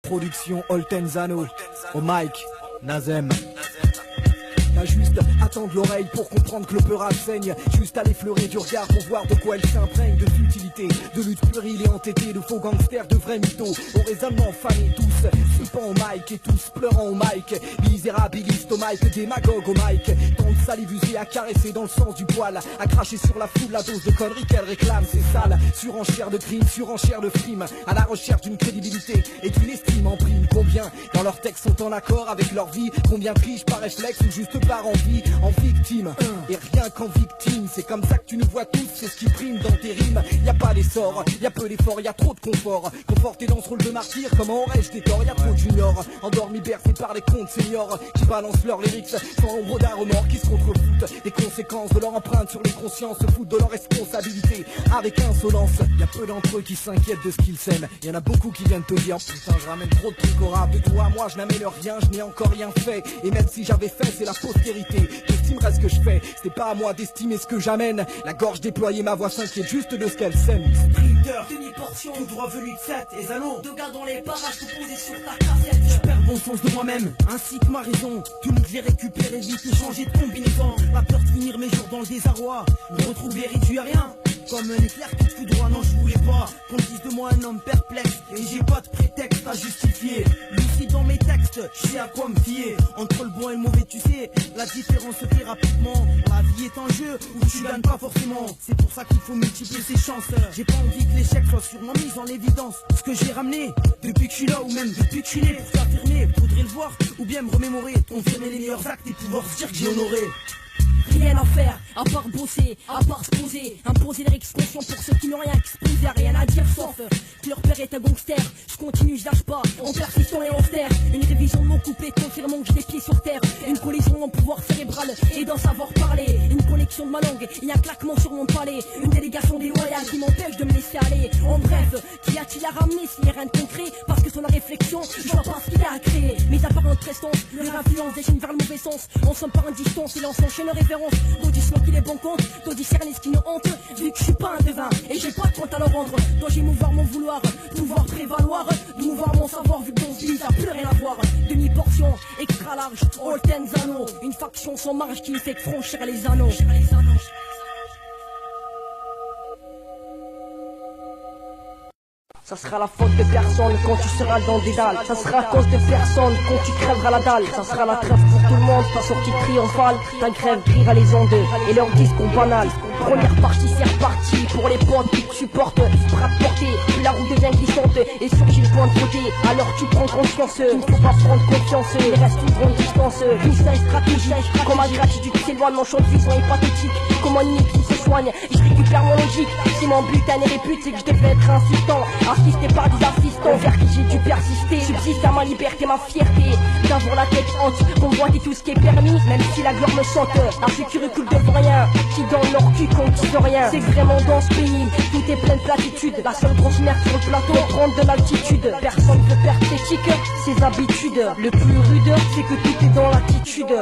Production Oltenzano. Au mic, Nazem. T'as juste attendre l'oreille pour comprendre que le peur saigne. Juste à l'effleurer du regard pour voir de quoi elle s'imprègne. De futilité, de lutte puérile et entêtée, de faux gangsters, de vrais mythos. Au raisonnement fanés tous, slipant au mic et tous pleurant au mic. Misérabiliste au mic, démagogue au mic. Tant de salive usée à caresser dans le sens du poil. À cracher sur la foule la dose de conneries qu'elle réclame. C'est sale, surenchère de crimes, surenchère de frimes. À la recherche d'une crédibilité et d'une estime en prime. Combien dans leurs textes sont en accord avec leur vie? Combien trichent par réflexe ou juste par envie, en victime? Et rien qu'en victime, c'est comme ça que tu nous vois tous, c'est ce qui prime dans tes rimes. Y a pas d'essor, y a peu d'effort, y a trop de confort. Conforté dans ce rôle de martyr, comment aurais-je des torts? Y a trop de juniors, endormis bercés par les contes seniors, qui balancent leurs lyrics sans ombre d'un remords, qui se contrefoutent des conséquences de leur empreinte sur les consciences, se foutent de leur responsabilité avec insolence. Y a peu d'entre eux qui s'inquiètent de ce qu'ils s'aiment. Y en a beaucoup qui viennent te dire putain je ramène trop de trucs au rap. De toi à moi je n'amène rien, je n'ai encore rien fait. Et même si j'avais fait, c'est la postérité qui estimera ce que je fais. C'est pas à moi d'estimer ce que j'amène. La gorge déployée, ma voix s'inquiète juste de ce qu'elle sème. Sprinter, demi-portion, tout droit venu de 7 et Zano. Deux gars dans les parages, tout posé sur ta cassette. Je perds bon sens de moi-même, ainsi que ma raison. Tout nous j'ai récupéré vite et changé de combinaison. La peur de finir mes jours dans le désarroi, me retrouver réduit à rien. Comme un éclair qui te fout droit, non je voulais pas qu'on dise de moi un homme perplexe. Et j'ai pas de prétexte à justifier. Lucide dans mes textes, je sais à quoi me fier. Entre le bon et le mauvais tu sais, la différence se fait rapidement. La vie est un jeu où tu gagnes pas forcément. C'est pour ça qu'il faut multiplier ses chances. J'ai pas envie que l'échec soit sûrement mis en évidence. Ce que j'ai ramené, depuis que je suis là ou même depuis que je suis né. Pour t'affirmer, faudrait le voir ou bien me remémorer. Confirmer les meilleurs actes et pouvoir se dire que j'ai honoré. Rien à faire, à part bosser, à part se poser. Imposer les expressions pour ceux qui n'ont rien exposé. Rien à dire sauf que leur père est un gangster. Je continue, je lâche pas, en persistant et en terre. Une révision de mon couplet confirmant que j'ai les pieds sur terre. Une collision en pouvoir cérébral et d'en savoir parler. Une connexion de ma langue et un claquement sur mon palais. Une délégation déloyale qui m'empêche de me laisser aller. En bref, qui a-t-il à ramener s'il n'y a rien de concret? Parce que sur la réflexion, je vois pas ce qu'il a à créer. Mes apparentes prestance, leur influence déchaîne vers le mauvais sens. On s'en par distance et l'on s'enchaîne référence. D'audissement qui les bons comptes, d'au discerner ce qui nous hante. Vu que je suis pas un devin et j'ai pas de compte à leur rendre. Dois j'émouvoir mon vouloir, pouvoir prévaloir. Mouvoir mon savoir vu que dans ce vie t'as plus rien à voir. Demi-portion, extra large, Oltenzano. Une faction sans marge qui ne fait que franchir les anneaux. Ça sera la faute de personne quand tu seras dans des dalles. Ça sera à cause de personne quand tu crèveras la dalle. Ça sera la trêve pour tout le monde, ta sortie triomphale. Ta grève brillera les ondes et leur discours banal. Première partie, c'est reparti pour les potes qui te supportent. Bras de portée, puis la roue devient glissante et surgit le point de côté. Alors tu prends conscience qu'il ne faut pas prendre confiance. Il reste une grande distance, message stratégique. Comme ma gratitude s'éloigne, mon champ de vision est pathétique. Comme un nid qui se soigne, je récupère mon logique. Si mon but et les buts, c'est que je devais être insistant. Assisté par des assistants vers qui j'ai dû persister. Subsiste à ma liberté, ma fierté d'avoir la tête haute, convoiter tout ce qui est permis. Même si la gloire me chante, la sécurité coule devant rien. Qui donne leur cul qu'on dise rien. C'est vraiment dans ce pays, tout est plein de platitudes. La seule grosse merde sur le plateau, prendre de l'altitude. Personne ne perd ses chics, ses habitudes. Le plus rude, c'est que tout est dans l'attitude.